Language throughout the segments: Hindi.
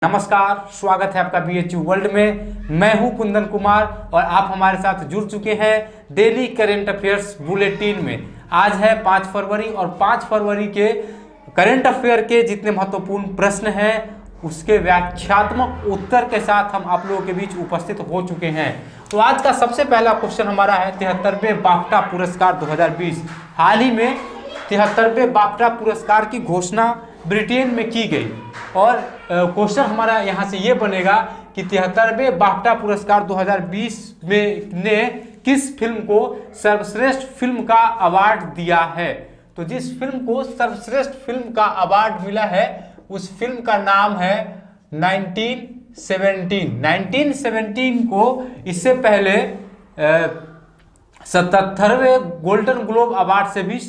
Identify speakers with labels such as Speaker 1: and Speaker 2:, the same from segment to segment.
Speaker 1: नमस्कार, स्वागत है आपका बीएचयू वर्ल्ड में। मैं हूं कुंदन कुमार और आप हमारे साथ जुड़ चुके हैं डेली करेंट अफेयर्स बुलेटिन में। आज है 5 फरवरी और 5 फरवरी के करेंट अफेयर के जितने महत्वपूर्ण प्रश्न हैं उसके व्याख्यात्मक उत्तर के साथ हम आप लोगों के बीच उपस्थित हो चुके हैं। तो आज का सबसे पहला क्वेश्चन हमारा है 73वें बाफ्टा पुरस्कार 2020। हाल ही में 73वें बाफ्टा पुरस्कार की घोषणा ब्रिटेन में की गई और क्वेश्चन हमारा यहाँ से ये बनेगा कि 73वें बाफ्टा पुरस्कार 2020 में ने किस फिल्म को सर्वश्रेष्ठ फिल्म का अवार्ड दिया है। तो जिस फिल्म को सर्वश्रेष्ठ फिल्म का अवार्ड मिला है उस फिल्म का नाम है 1917 को इससे पहले 77वें गोल्डन ग्लोब अवार्ड से भी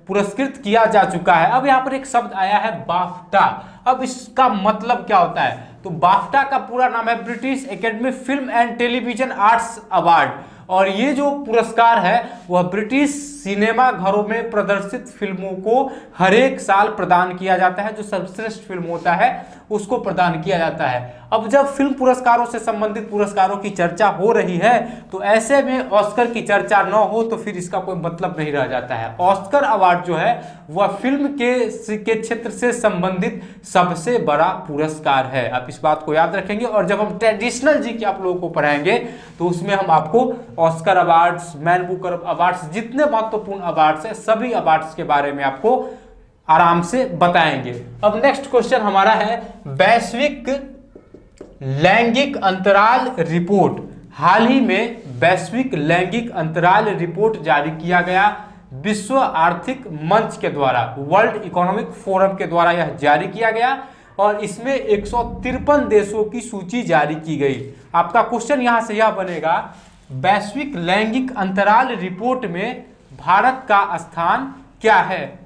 Speaker 1: पुरस्कृत किया जा चुका है। अब यहाँ पर एक शब्द आया है बाफ्टा। अब इसका मतलब क्या होता है? तो बाफ्टा का पूरा नाम है British academy film and television arts award और ये जो पुरस्कार है वह ब्रिटिश सिनेमा घरों में प्रदर्शित फिल्मों को हर एक साल प्रदान किया जाता है। जो सर्वश्रेष्ठ फिल्म होता है उसको प्रदान किया जाता है। अब जब फिल्म पुरस्कारों से संबंधित पुरस्कारों की चर्चा हो रही है तो ऐसे में ऑस्कर की चर्चा न हो तो फिर इसका कोई मतलब नहीं रह जाता है। ऑस्कर अवार्ड जो है वह फिल्म के क्षेत्र से संबंधित सबसे बड़ा पुरस्कार है। आप इस बात को याद रखेंगे और जब हम ट्रेडिशनल जी के आप लोगों को पढ़ाएंगे तो उसमें हम आपको Oscar awards, man Booker awards, जितने महत्वपूर्ण अवार्ड्स है सभी अवार्ड्स के बारे में आपको आराम से बताएंगे। अब नेक्स्ट क्वेश्चन हमारा है वैश्विक लैंगिक अंतराल रिपोर्ट। हाल ही में वैश्विक लैंगिक अंतराल रिपोर्ट जारी किया गया विश्व आर्थिक मंच के द्वारा, वर्ल्ड इकोनॉमिक फोरम के द्वारा यह जारी किया गया और इसमें 153 देशों की सूची जारी की गई। आपका क्वेश्चन यहां से यह बनेगा वैश्विक लैंगिक अंतराल रिपोर्ट में भारत का स्थान क्या है।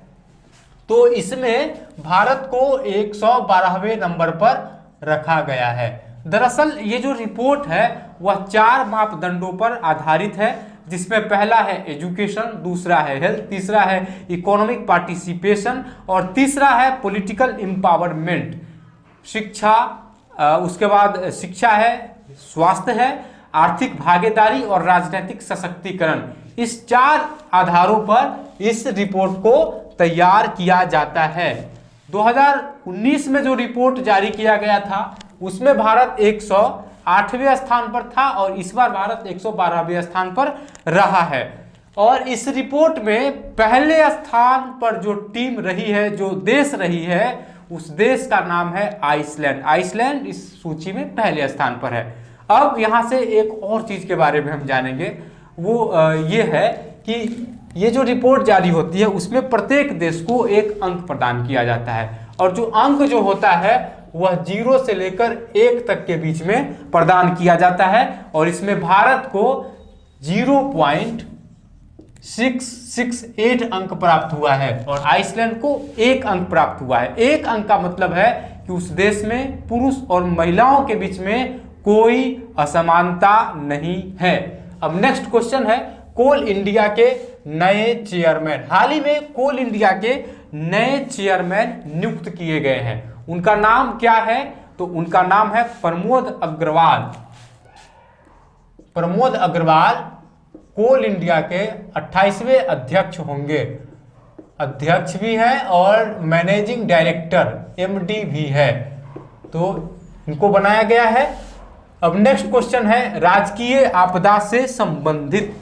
Speaker 1: तो इसमें भारत को 112वें नंबर पर रखा गया है। दरअसल ये जो रिपोर्ट है वह 4 मापदंडों पर आधारित है जिसमें पहला है एजुकेशन, दूसरा है हेल्थ, तीसरा है इकोनॉमिक पार्टिसिपेशन और तीसरा है पॉलिटिकल एम्पावरमेंट, शिक्षा, उसके बाद शिक्षा है, स्वास्थ्य है, आर्थिक भागीदारी और राजनीतिक सशक्तिकरण। इस 4 आधारों पर इस रिपोर्ट को तैयार किया जाता है। 2019 में जो रिपोर्ट जारी किया गया था उसमें भारत 108वें स्थान पर था और इस बार भारत 112वें स्थान पर रहा है। और इस रिपोर्ट में पहले स्थान पर जो टीम रही है, जो देश रही है, उस देश का नाम है आइसलैंड। आइसलैंड इस सूची में पहले स्थान पर है। अब यहाँ से एक और चीज के बारे में हम जानेंगे, वो ये है कि ये जो रिपोर्ट जारी होती है उसमें प्रत्येक देश को एक अंक प्रदान किया जाता है और जो अंक जो होता है वह 0 से लेकर 1 तक के बीच में प्रदान किया जाता है और इसमें भारत को 0.668 अंक प्राप्त हुआ है और आइसलैंड को 1 अंक प्राप्त हुआ है। 1 अंक का मतलब है कि उस देश में पुरुष और महिलाओं के बीच में कोई असमानता नहीं है। अब नेक्स्ट क्वेश्चन है कोल इंडिया के नए चेयरमैन। हाल ही में कोल इंडिया के नए चेयरमैन नियुक्त किए गए हैं। उनका नाम क्या है? तो उनका नाम है प्रमोद अग्रवाल। प्रमोद अग्रवाल कोल इंडिया के 28वें अध्यक्ष होंगे। अध्यक्ष भी है और मैनेजिंग डायरेक्टर MD भी है, तो इनको बनाया गया है। अब नेक्स्ट क्वेश्चन है राजकीय आपदा से संबंधित।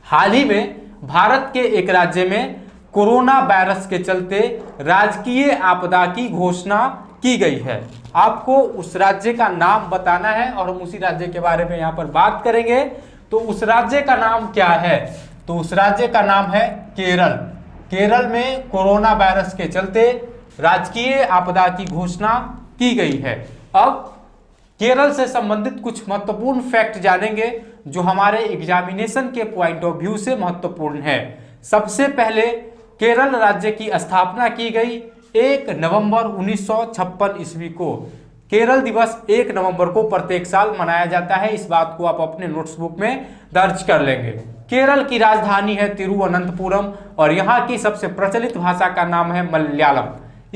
Speaker 1: हाल ही में भारत के एक राज्य में कोरोना वायरस के चलते राजकीय आपदा की घोषणा की गई है। आपको उस राज्य का नाम बताना है और हम उसी राज्य के बारे में यहाँ पर बात करेंगे। तो उस राज्य का नाम क्या है? तो उस राज्य का नाम है केरल। केरल में कोरोना वायरस के चलते राजकीय आपदा की घोषणा की गई है। अब केरल से संबंधित कुछ महत्वपूर्ण फैक्ट जानेंगे जो हमारे एग्जामिनेशन के पॉइंट ऑफ व्यू से महत्वपूर्ण है। सबसे पहले केरल राज्य की स्थापना की गई 1 नवंबर 1956 ईस्वी को। केरल दिवस 1 नवंबर को प्रत्येक साल मनाया जाता है। इस बात को आप अपने नोट्सबुक में दर्ज कर लेंगे। केरल की राजधानी है तिरुवनंतपुरम और यहाँ की सबसे प्रचलित भाषा का नाम है मलयालम।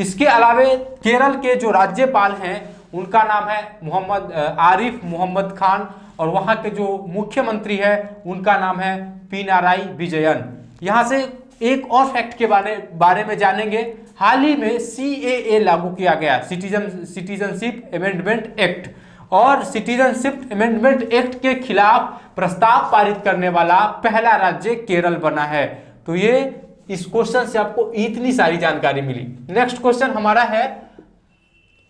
Speaker 1: इसके अलावे केरल के जो राज्यपाल हैं उनका नाम है मोहम्मद आरिफ मोहम्मद खान, और वहाँ के जो मुख्यमंत्री है उनका नाम है पिनाराई विजयन। यहाँ से एक और फैक्ट के बारे में जानेंगे। हाल ही में CAA लागू किया गया, सिटीजनशिप अमेंडमेंट एक्ट, और सिटीजनशिप अमेंडमेंट एक्ट के खिलाफ प्रस्ताव पारित करने वाला पहला राज्य केरल बना है। तो ये इस क्वेश्चन से आपको इतनी सारी जानकारी मिली। नेक्स्ट क्वेश्चन हमारा है,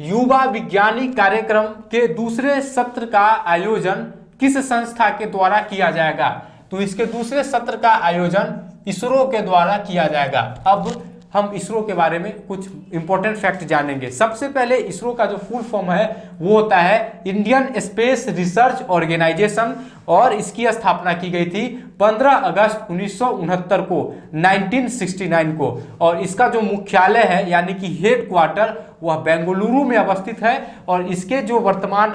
Speaker 1: युवा वैज्ञानिक कार्यक्रम के दूसरे सत्र का आयोजन किस संस्था के द्वारा किया जाएगा? तो इसके दूसरे सत्र का आयोजन इसरो के द्वारा किया जाएगा। अब हम इसरो के बारे में कुछ इंपॉर्टेंट फैक्ट जानेंगे। सबसे पहले इसरो का जो फुल फॉर्म है वो होता है इंडियन स्पेस रिसर्च ऑर्गेनाइजेशन, और इसकी स्थापना की गई थी 15 अगस्त 1969 को, 1969 को, और इसका जो मुख्यालय है यानी कि हेड क्वार्टर वह बेंगलुरु में अवस्थित है। और इसके जो वर्तमान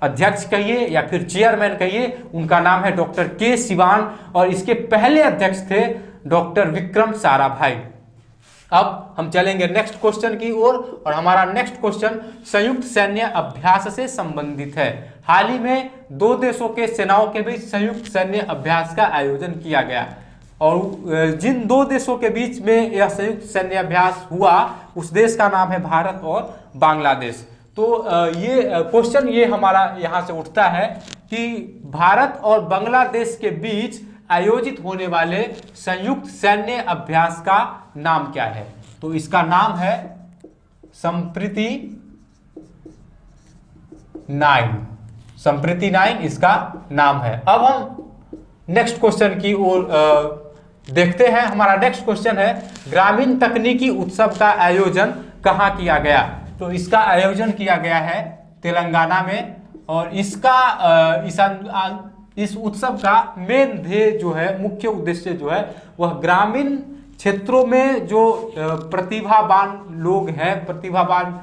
Speaker 1: अध्यक्ष कहिए या फिर चेयरमैन कहिए, उनका नाम है डॉक्टर के सिवान, और इसके पहले अध्यक्ष थे डॉक्टर विक्रम साराभाई। अब हम चलेंगे नेक्स्ट क्वेश्चन की ओर, और हमारा नेक्स्ट क्वेश्चन संयुक्त सैन्य अभ्यास से संबंधित है। हाल ही में दो देशों के सेनाओं के बीच संयुक्त सैन्य अभ्यास का आयोजन किया गया, और जिन दो देशों के बीच में यह संयुक्त सैन्य अभ्यास हुआ उस देश का नाम है भारत और बांग्लादेश। तो ये क्वेश्चन ये हमारा यहाँ से उठता है कि भारत और बांग्लादेश के बीच आयोजित होने वाले संयुक्त सैन्य अभ्यास का नाम क्या है? तो इसका नाम है संप्रीति 9, संप्रीति 9 इसका नाम है। अब हम नेक्स्ट क्वेश्चन की ओर देखते हैं। हमारा नेक्स्ट क्वेश्चन है, ग्रामीण तकनीकी उत्सव का आयोजन कहाँ किया गया? तो इसका आयोजन किया गया है तेलंगाना में, और इस उत्सव का मेन ध्येय जो है, मुख्य उद्देश्य जो है वह ग्रामीण क्षेत्रों में जो प्रतिभावान लोग हैं, प्रतिभावान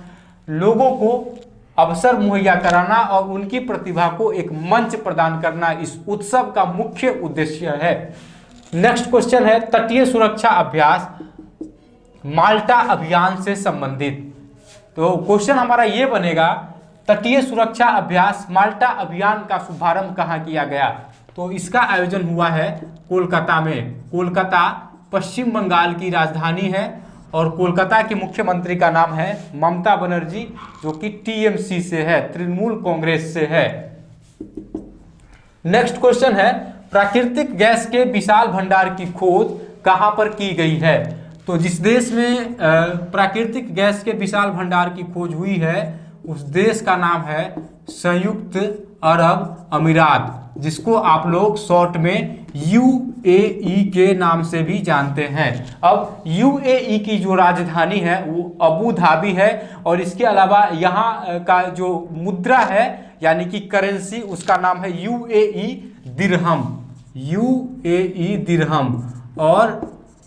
Speaker 1: लोगों को अवसर मुहैया कराना और उनकी प्रतिभा को एक मंच प्रदान करना इस उत्सव का मुख्य उद्देश्य है। नेक्स्ट क्वेश्चन है, तटीय सुरक्षा अभ्यास माल्टा अभियान से संबंधित। तो क्वेश्चन हमारा ये बनेगा, तटीय सुरक्षा अभ्यास माल्टा अभियान का शुभारंभ कहाँ किया गया? तो इसका आयोजन हुआ है कोलकाता में। कोलकाता पश्चिम बंगाल की राजधानी है, और कोलकाता के मुख्यमंत्री का नाम है ममता बनर्जी, जो कि TMC से है, तृणमूल कांग्रेस से है। नेक्स्ट क्वेश्चन है, प्राकृतिक गैस के विशाल भंडार की खोज कहाँ पर की गई है? तो जिस देश में प्राकृतिक गैस के विशाल भंडार की खोज हुई है उस देश का नाम है संयुक्त अरब अमीरात, जिसको आप लोग शॉर्ट में UAE के नाम से भी जानते हैं। अब UAE की जो राजधानी है वो अबू धाबी है, और इसके अलावा यहाँ का जो मुद्रा है यानी कि करेंसी उसका नाम है UAE दिरहम, UAE दिरहम, और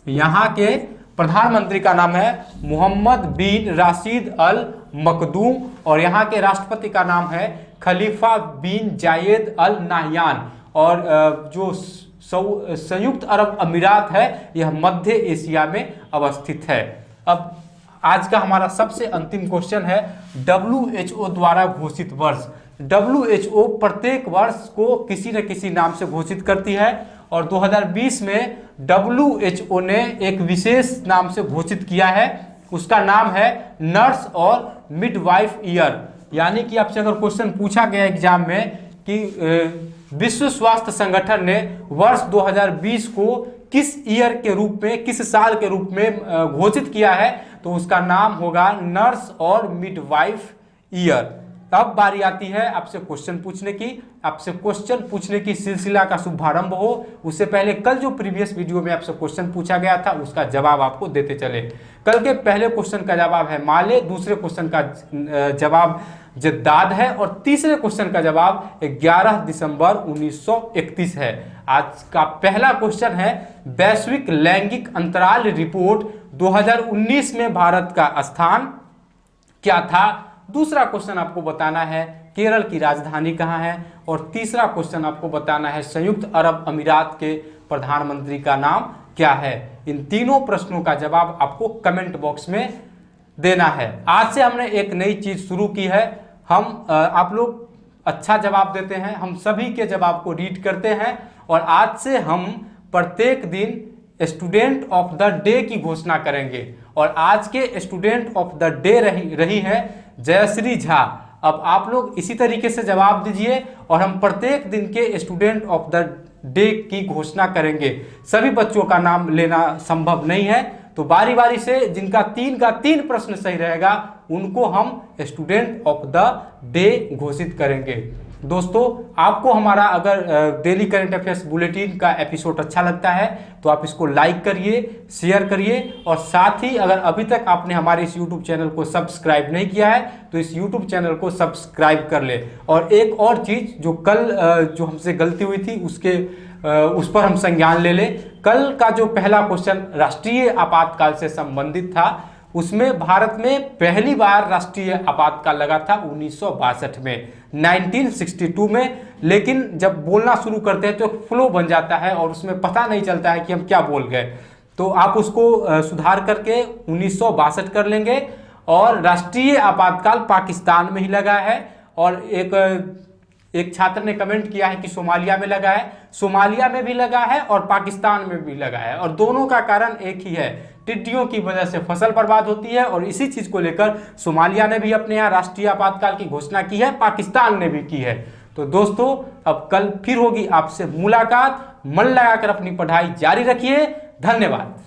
Speaker 1: यहाँ के प्रधानमंत्री का नाम है मोहम्मद बिन राशिद अल मखदूम, और यहाँ के राष्ट्रपति का नाम है खलीफा बिन जायद अल नाहयान। और जो संयुक्त अरब अमीरात है यह मध्य एशिया में अवस्थित है। अब आज का हमारा सबसे अंतिम क्वेश्चन है, WHO द्वारा घोषित वर्ष। WHO प्रत्येक वर्ष को किसी न किसी नाम से घोषित करती है, और 2020 में WHO ने एक विशेष नाम से घोषित किया है, उसका नाम है नर्स और मिडवाइफ ईयर। यानी कि आपसे अगर क्वेश्चन पूछा गया एग्जाम में कि विश्व स्वास्थ्य संगठन ने वर्ष 2020 को किस ईयर के रूप में, किस साल के रूप में घोषित किया है, तो उसका नाम होगा नर्स और मिडवाइफ ईयर। तब बारी आती है आपसे क्वेश्चन पूछने की। आपसे क्वेश्चन पूछने की सिलसिला का शुभारंभ हो उससे पहले कल जो प्रीवियस वीडियो में आपसे क्वेश्चन पूछा गया था उसका जवाब आपको देते चले। कल के पहले क्वेश्चन का जवाब है माले, दूसरे क्वेश्चन का जवाब जद्दाद है, और तीसरे क्वेश्चन का जवाब 11 दिसंबर 1931 है। आज का पहला क्वेश्चन है, वैश्विक लैंगिक अंतराल रिपोर्ट 2019 में भारत का स्थान क्या था। दूसरा क्वेश्चन आपको बताना है केरल की राजधानी कहाँ है, और तीसरा क्वेश्चन आपको बताना है संयुक्त अरब अमीरात के प्रधानमंत्री का नाम क्या है। इन तीनों प्रश्नों का जवाब आपको कमेंट बॉक्स में देना है। आज से हमने एक नई चीज़ शुरू की है। हम आप लोग अच्छा जवाब देते हैं, हम सभी के जवाब को रीड करते हैं और आज से हम प्रत्येक दिन स्टूडेंट ऑफ द डे की घोषणा करेंगे। और आज के स्टूडेंट ऑफ द डे रही है जयश्री झा। अब आप लोग इसी तरीके से जवाब दीजिए और हम प्रत्येक दिन के स्टूडेंट ऑफ द डे की घोषणा करेंगे। सभी बच्चों का नाम लेना संभव नहीं है, तो बारी बारी से जिनका 3 का 3 प्रश्न सही रहेगा उनको हम स्टूडेंट ऑफ द डे घोषित करेंगे। दोस्तों, आपको हमारा अगर डेली करंट अफेयर्स बुलेटिन का एपिसोड अच्छा लगता है तो आप इसको लाइक करिए, शेयर करिए और साथ ही अगर अभी तक आपने हमारे इस यूट्यूब चैनल को सब्सक्राइब नहीं किया है तो इस यूट्यूब चैनल को सब्सक्राइब कर ले। और एक और चीज़ जो कल जो हमसे गलती हुई थी उस पर हम संज्ञान ले लें। कल का जो पहला क्वेश्चन राष्ट्रीय आपातकाल से संबंधित था, उसमें भारत में पहली बार राष्ट्रीय आपातकाल लगा था 1962 में, 1962 में। लेकिन जब बोलना शुरू करते हैं तो फ्लो बन जाता है और उसमें पता नहीं चलता है कि हम क्या बोल गए। तो आप उसको सुधार करके 1962 कर लेंगे। और राष्ट्रीय आपातकाल पाकिस्तान में ही लगा है। और एक छात्र ने कमेंट किया है कि सोमालिया में लगा है। सोमालिया में भी लगा है और पाकिस्तान में भी लगा है, और दोनों का कारण एक ही है, टिड्डियों की वजह से फसल बर्बाद होती है। और इसी चीज़ को लेकर सोमालिया ने भी अपने यहाँ राष्ट्रीय आपातकाल की घोषणा की है, पाकिस्तान ने भी की है। तो दोस्तों, अब कल फिर होगी आपसे मुलाकात। मन लगाकर अपनी पढ़ाई जारी रखिए। धन्यवाद।